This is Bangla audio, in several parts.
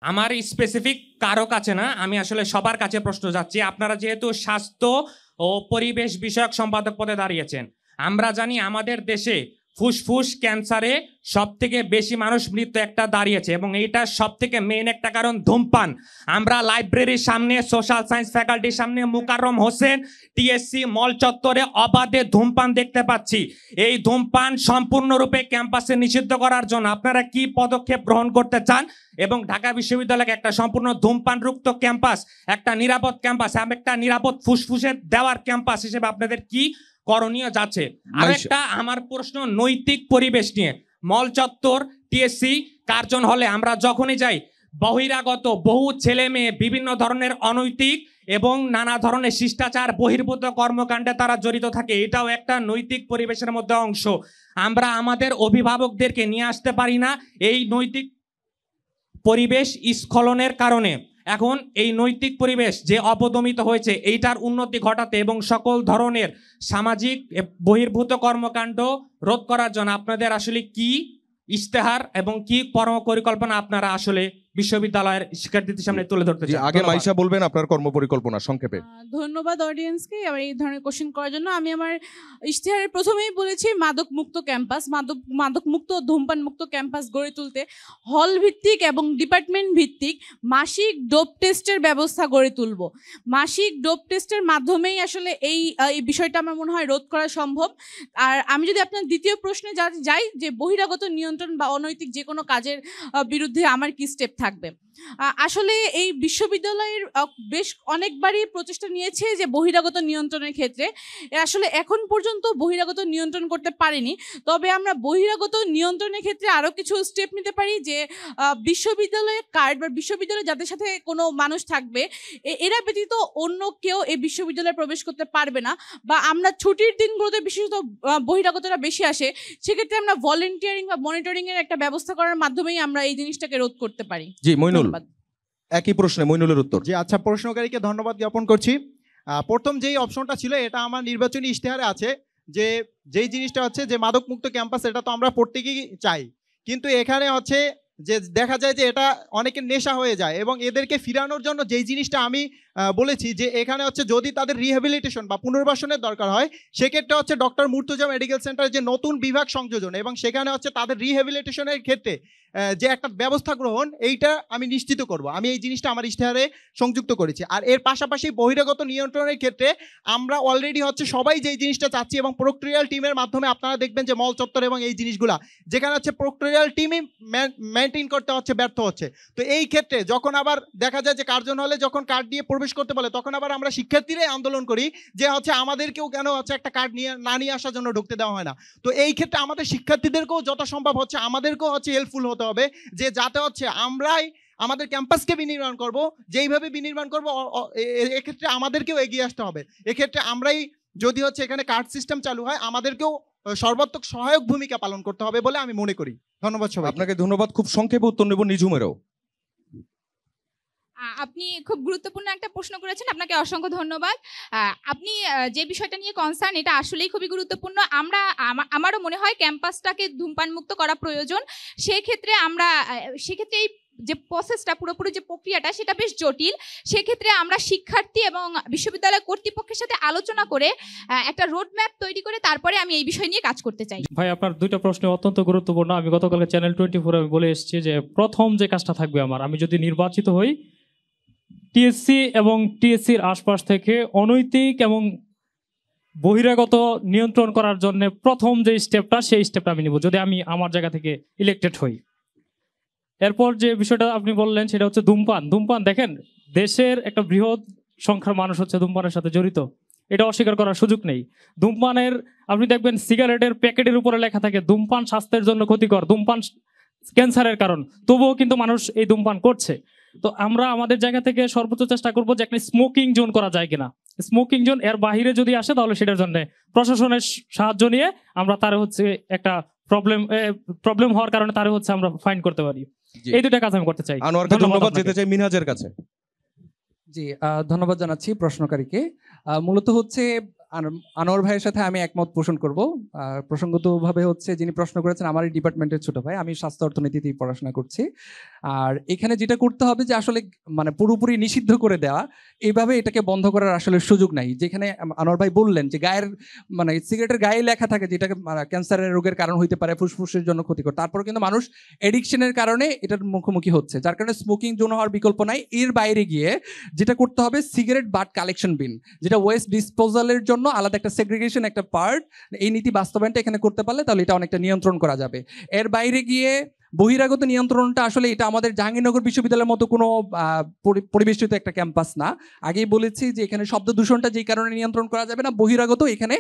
আমার স্পেসিফিক কারো কাছে না, আমি আসলে সবার কাছে প্রশ্ন যাচ্ছি। আপনারা যেহেতু স্বাস্থ্য ও পরিবেশ বিষয়ক সম্পাদক পদে দাঁড়িয়েছেন, আমরা জানি আমাদের দেশে ফুসফুস ক্যান্সারে সব থেকে বেশি মানুষ মৃত্যু একটা দাঁড়িয়েছে, এবং এইটার সব থেকে মেইন একটা কারণ ধূমপান। আমরা লাইব্রেরির সামনে, সোশ্যাল সায়েন্স ফ্যাকাল্টির সামনে, মোকাররম হোসেন টিএসসি মল চত্বরে অবাধে ধূমপান দেখতে পাচ্ছি। এই ধূমপান সম্পূর্ণরূপে ক্যাম্পাসে নিষিদ্ধ করার জন্য আপনারা কি পদক্ষেপ গ্রহণ করতে চান, এবং ঢাকা বিশ্ববিদ্যালয়কে একটা সম্পূর্ণ ধূমপানমুক্ত ক্যাম্পাস, একটা নিরাপদ ক্যাম্পাস, একটা নিরাপদ ফুসফুসের দেওয়ার ক্যাম্পাস হিসেবে আপনাদের কি করণীয় যাচ্ছে? আর একটা আমার প্রশ্ন নৈতিক পরিবেশ নিয়ে। মল চত্বর, টিএসসি, কার্জন হলে আমরা যখনই যাই, বহিরাগত বহু ছেলে মেয়ে বিভিন্ন ধরনের অনৈতিক এবং নানা ধরনের শিষ্টাচার বহির্ভূত কর্মকাণ্ডে তারা জড়িত থাকে। এটাও একটা নৈতিক পরিবেশের মধ্যে অংশ। আমরা আমাদের অভিভাবকদেরকে নিয়ে আসতে পারি না এই নৈতিক পরিবেশ স্খলনের কারণে। এখন এই নৈতিক পরিবেশ যে অপদমিত হয়েছে, এইটার উন্নতি ঘটাতে এবং সকল ধরনের সামাজিক বহির্ভূত কর্মকাণ্ড রোধ করার জন্য আপনাদের আসলে কি ইশতেহার এবং কি কর্মপরিকল্পনা আপনারা আসলে বিশ্ববিদ্যালয়ের শিক্ষার্থীদের সামনে তুলে ধরতে চান? আগে মাইশা বলবেন আপনার কর্মপরিকল্পনা সংক্ষেপে। ধন্যবাদ অডিয়েন্সকে এই ধরনের কোশ্চেন করার জন্য। আমি আমার ইশতেহারের প্রথমেই বলেছি মাদক মুক্ত ক্যাম্পাস, মাদক মুক্ত ধূমপান মুক্ত ক্যাম্পাস গড়ে তুলতে হল ভিত্তিক এবং ডিপার্টমেন্ট ভিত্তিক মাসিক ডোপ টেস্টের ব্যবস্থা গড়ে তুলব। মাসিক ডোপ টেস্টের মাধ্যমেই আসলে এই বিষয়টা আমার মনে হয় রোধ করা সম্ভব। আর আমি যদি আপনার দ্বিতীয় প্রশ্নে যাই যে বহিরাগত নিয়ন্ত্রণ বা অনৈতিক যে কোনো কাজের বিরুদ্ধে আমার কি স্টেপ থাকবে, আসলে এই বিশ্ববিদ্যালয়ের বেশ অনেকবারই প্রচেষ্টা নিয়েছে যে বহিরাগত নিয়ন্ত্রণের ক্ষেত্রে। আসলে এখন পর্যন্ত বহিরাগত নিয়ন্ত্রণ করতে পারিনি। তবে আমরা বহিরাগত নিয়ন্ত্রণের ক্ষেত্রে আরও কিছু স্টেপ নিতে পারি, যে বিশ্ববিদ্যালয়ের কার্ড বা বিশ্ববিদ্যালয়ে যাদের সাথে কোনো মানুষ থাকবে এরা ব্যতীত অন্য কেউ এই বিশ্ববিদ্যালয়ে প্রবেশ করতে পারবে না। বা আমরা ছুটির দিনগুলোতে বিশেষত বহিরাগতরা বেশি আসে, সেক্ষেত্রে আমরা ভলেন্টিয়ারিং বা মনিটরিংয়ের একটা ব্যবস্থা করার মাধ্যমেই আমরা এই জিনিসটাকে রোধ করতে পারি। জি মইনুল, একই প্রশ্নে মইনুলের উত্তর। জি আচ্ছা, প্রশ্নকারীকে ধন্যবাদ জ্ঞাপন করছি। প্রথম যেই অপশনটা ছিল এটা আমার নির্বাচনী ইশতেহারে আছে, যে যেই জিনিসটা হচ্ছে যে মাদক মুক্ত ক্যাম্পাস, এটা তো আমরা প্রত্যেকেই চাই, কিন্তু এখানে হচ্ছে যে দেখা যায় যে এটা অনেকের নেশা হয়ে যায়, এবং এদেরকে ফিরানোর জন্য যেই জিনিসটা আমি বলেছি যে এখানে হচ্ছে যদি তাদের রিহ্যাবিলিটেশন বা পুনর্বাসনের দরকার হয়, সেক্ষেত্রে হচ্ছে ডক্টর মুর্তজা মেডিকেল সেন্টারের যে নতুন বিভাগ সংযোজন এবং সেখানে হচ্ছে তাদের রিহ্যাবিলিটেশনের ক্ষেত্রে যে একটা ব্যবস্থা গ্রহণ, এইটা আমি নিশ্চিত করব। আমি এই জিনিসটা আমার ইশতেহারে সংযুক্ত করেছি। আর এর পাশাপাশি বহিরাগত নিয়ন্ত্রণের ক্ষেত্রে আমরা অলরেডি হচ্ছে সবাই যেই জিনিসটা চাচ্ছি, এবং প্রক্টোরিয়াল টিমের মাধ্যমে আপনারা দেখবেন যে মল চত্বর এবং এই জিনিসগুলা যেখানে হচ্ছে প্রক্টোরিয়াল টিমই মেনটেন করতে হচ্ছে ব্যর্থ হচ্ছে। তো এই ক্ষেত্রে যখন আবার দেখা যায় যে কার্জন হলে যখন কার্ড দিয়ে প্রবেশ করতে বলে, তখন আবার আমরা শিক্ষার্থীরাই আন্দোলন করি যে হচ্ছে আমাদেরকেও কেন হচ্ছে একটা কার্ড নিয়ে আসার জন্য ঢুকতে দেওয়া হয় না। তো এই ক্ষেত্রে আমাদের শিক্ষার্থীদেরকেও যথাসম্ভব হচ্ছে আমাদেরকেও হচ্ছে হেল্পফুল হতে হবে, যে যাতে হচ্ছে আমরাই আমাদের ক্যাম্পাসকে বিনির্মাণ করব, যেইভাবে বিনির্মাণ করব এক্ষেত্রে আমাদেরকেও এগিয়ে আসতে হবে। এক্ষেত্রে আমরাই যদি হচ্ছে এখানে কার্ড সিস্টেম চালু হয়, আমাদেরকেও সর্বাত্মক সহায়ক ভূমিকা পালন করতে হবে বলে আমি মনে করি। ধন্যবাদ সবাই। আপনাকে ধন্যবাদ। খুব সংক্ষেপে উত্তর নেব নিঝুমেরও। আপনি খুব গুরুত্বপূর্ণ একটা প্রশ্ন করেছেন, আপনাকে অসংখ্য ধন্যবাদ। আপনি যে বিষয়টা নিয়ে কনসার্ন, এটা আসলেই খুবই গুরুত্বপূর্ণ। আমারও মনে হয় ক্যাম্পাসটাকে ধূমপান মুক্ত করা প্রয়োজন। সেক্ষেত্রে এই যে প্রসেসটা, পুরোপুরি যে প্রক্রিয়াটা, সেটা বেশ জটিল। সেক্ষেত্রে আমরা শিক্ষার্থী এবং বিশ্ববিদ্যালয় কর্তৃপক্ষের সাথে আলোচনা করে একটা রোড ম্যাপ তৈরি করে তারপরে আমি এই বিষয় নিয়ে কাজ করতে চাই। ভাই, আপনার দুইটা প্রশ্ন অত্যন্ত গুরুত্বপূর্ণ। আমি গতকালকে চ্যানেল 24 আমি বলে এসেছি যে প্রথম যে কাজটা থাকবে আমি যদি নির্বাচিত হই, টিএসসি এবং টিএসসির আশপাশ থেকে অনৈতিক এবং বহিরাগত নিয়ন্ত্রণ করার জন্য প্রথম যে স্টেপটা, সেই স্টেপটা আমি নিব যদি আমি আমার জায়গা থেকে ইলেক্টেড হই। এরপর যে বিষয়টা আপনি বললেন সেটা হচ্ছে ধূমপান। দেখেন, দেশের একটা বৃহৎ সংখ্যার মানুষ হচ্ছে ধূমপানের সাথে জড়িত, এটা অস্বীকার করার সুযোগ নেই। ধূমপানের আপনি দেখবেন সিগারেটের প্যাকেটের উপরে লেখা থাকে ধূমপান স্বাস্থ্যের জন্য ক্ষতিকর, ধূমপান ক্যান্সারের কারণ, তবুও কিন্তু মানুষ এই ধূমপান করছে। তো আমরা আমাদের জায়গা থেকে সর্বোচ্চ চেষ্টা করবো যে একটা স্মোকিং জোন করা যায় কিনা। স্মোকিং জোন এর বাহিরে যদি আসে তাহলে সেটার জন্য প্রশাসনের সাহায্য নিয়ে আমরা তার হচ্ছে একটা প্রবলেম হওয়ার কারণে তার হচ্ছে আমরা ফাইন করতে পারি। এই দুটা কাজ আমি করতে চাই। আনোয়ারকে ধন্যবাদ। যেতে চাই মিনহাজের কাছে। জি ধন্যবাদ জানাচ্ছি প্রশ্নকারীকে। মূলত হচ্ছে আনোয়ার ভাইয়ের সাথে আমি একমত পোষণ করব। প্রসঙ্গতভাবে হচ্ছে যিনি প্রশ্ন করেছেন আমারই ডিপার্টমেন্টের ছোট ভাই, আমি স্বাস্থ্য অর্থনীতিতেই পড়াশোনা করছি। আর এখানে যেটা করতে হবে যে আসলে মানে পুরোপুরি নিষিদ্ধ করে দেওয়া, এইভাবে এটাকে বন্ধ করার আসলে সুযোগ নাই। যেখানে আনোয়ার ভাই বললেন যে গায়ের মানে সিগারেটের গায়ে লেখা থাকে যেটাকে ক্যান্সারের রোগের কারণ হইতে পারে, ফুসফুসের জন্য ক্ষতিকর, তারপর কিন্তু মানুষ এডিকশনের কারণে এটার মুখোমুখি হচ্ছে, যার কারণে স্মোকিং জোন হওয়ার বিকল্প নাই। এর বাইরে গিয়ে যেটা করতে হবে সিগারেট বাট কালেকশন বিন, যেটা ওয়েস্ট ডিসপোজালের জন্য আলাদা একটা সেগ্রিগেশন একটা পার্ট, এই নীতি বাস্তবায়নটা এখানে করতে পারলে তাহলে এটা অনেকটা নিয়ন্ত্রণ করা যাবে। এর বাইরে গিয়ে বহিরাগত নিয়ন্ত্রণটা আসলে এটা আমাদের জাহাঙ্গীরনগর বিশ্ববিদ্যালয়ের মতো কোনো পরিবেষ্টিত একটা ক্যাম্পাস না। আগেই বলেছি যে এখানে শব্দ দূষণটা যেই কারণে নিয়ন্ত্রণ করা যাবে না, বহিরাগত এখানে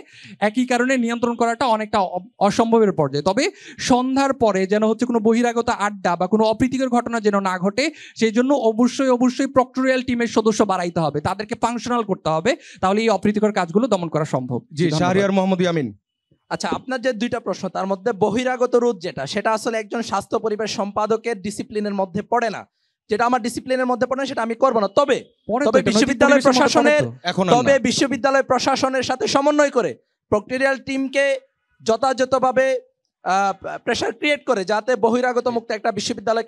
একই কারণে নিয়ন্ত্রণ করাটা অনেকটা অসম্ভবের পর্যায়ে। তবে সন্ধ্যার পরে যেন হচ্ছে কোনো বহিরাগত আড্ডা বা কোনো অপ্রীতিকর ঘটনা যেন না ঘটে, সেই জন্য অবশ্যই প্রক্টোরিয়াল টিমের সদস্য বাড়াইতে হবে, তাদেরকে ফাংশনাল করতে হবে, তাহলে এই অপ্রীতিকর কাজগুলো দমন করা সম্ভব। জি, শাহরিয়ার মোহাম্মদ ইয়ামিন। আচ্ছা, আপনার যে দুইটা প্রশ্ন তার মধ্যে বহিরাগত রোধ যেটা, সেটা আসলে একজন স্বাস্থ্য পরিবেশ সম্পাদকের ডিসিপ্লিনের মধ্যে পড়ে না। যেটা আমার ডিসিপ্লিনের মধ্যে পড়ে না সেটা আমি করবো না। তবে বিশ্ববিদ্যালয় প্রশাসনের সাথে সমন্বয় করে প্রক্টোরিয়াল টিমকে যথাযথভাবে প্রেসার ক্রিয়েট করে যাতে বহিরাগত মুক্ত একটা বিশ্ববিদ্যালয়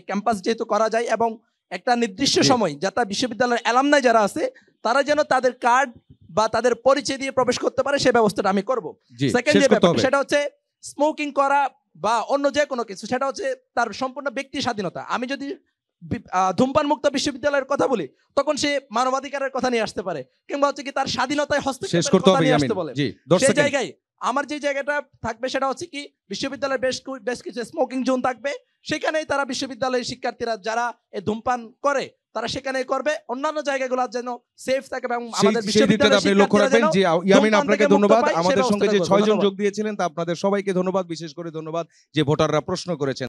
ক্যাম্পাস যেহেতু করা যায়, এবং একটা নির্দিষ্ট সময় যাতে বিশ্ববিদ্যালয়ের অ্যালামনাই যারা আছে তারা যেন তাদের কার্ড বা তাদের পরিচয় দিয়ে প্রবেশ করতে পারে, সেই ব্যবস্থাটা আমি করবো। সেকেন্ড যে ব্যাপার সেটা হচ্ছে স্মোকিং করা বা অন্য যে কোনো কিছু, সেটা হচ্ছে তার সম্পূর্ণ ব্যক্তি স্বাধীনতা। আমি যদি ধূমপান মুক্ত বিশ্ববিদ্যালয়ের কথা বলি তখন সে মানবাধিকারের কথা নিয়ে আসতে পারে, কিংবা হচ্ছে কি তার স্বাধীনতায় হস্তক্ষেপের কথা নিয়ে আসতে বলে। সেই জায়গায় আমার যে জায়গাটা থাকবে সেটা হচ্ছে কি বিশ্ববিদ্যালয়ের বেশ কিছু স্মোকিং জোন থাকবে, সেখানেই তারা বিশ্ববিদ্যালয়ের শিক্ষার্থীরা যারা এই ধূমপান করে তারা সেখানে করবে। অন্যান্য জায়গাগুলো যেন সেফ থাকে এবং আমাদের বিশ্ববিদ্যালয়ে আপনি লক্ষ্য রাখবেন। জি ইয়ামিন, আপনাকে ধন্যবাদ। আমাদের সঙ্গে যে 6 জন যোগ দিয়েছিলেন তা আপনাদের সবাইকে ধন্যবাদ। বিশেষ করে ধন্যবাদ যে ভোটাররা প্রশ্ন করেছেন।